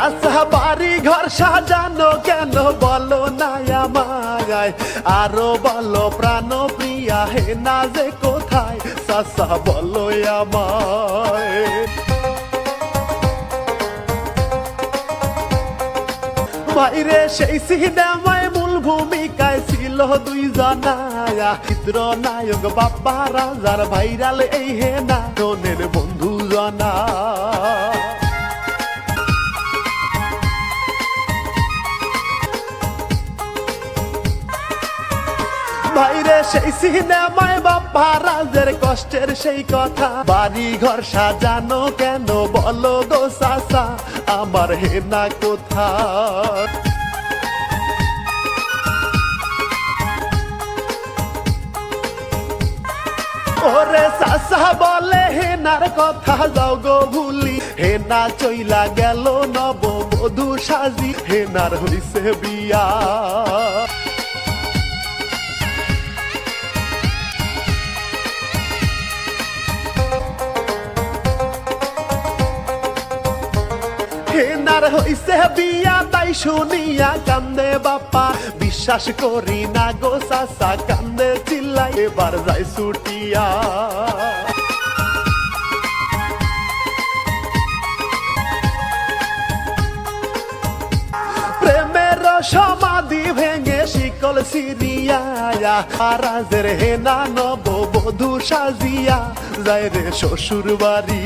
চাচা বাড়ি ঘর সাজানো কেন বলো না আমায়, আরো বলো প্রাণ প্রিয়া হে না যে কোথায়, চাচা বলো আমায়। বাইরে সেই সিনেমায় মূল ভূমিকায় ছিল দুইজনায়া, চিত্রনায়ক বাপ্পা রাজার ভাইরাল এই হেনা তোনের বন্ধু জনা। বাইরে সেই সিনেমায় বাপ্পা রাজের কষ্টের সেই কথা, বাড়ি ঘর সাজানো কেন বলো গো চাচা, আমার হেনা কোথায়। ওরে চাচা বলে হেনার কথা যাও গো ভুলি, হেনা চইলা গেল নব বধূ সাজি, হেনার হইছে বিয়া। হেনার হইছে বিয়া তাই শুনিয়া কান্দে বাপ্পা, বিশ্বাস করি না গো চাচা কান্দে চিল্লাই এবার যাই ছুটিয়া। প্রেমের সমাধি ভেঙে শিকল সিরিয়া, রাজের হেনা নব বধূ সাজিয়া যায় রে শ্বশুর বাড়ি।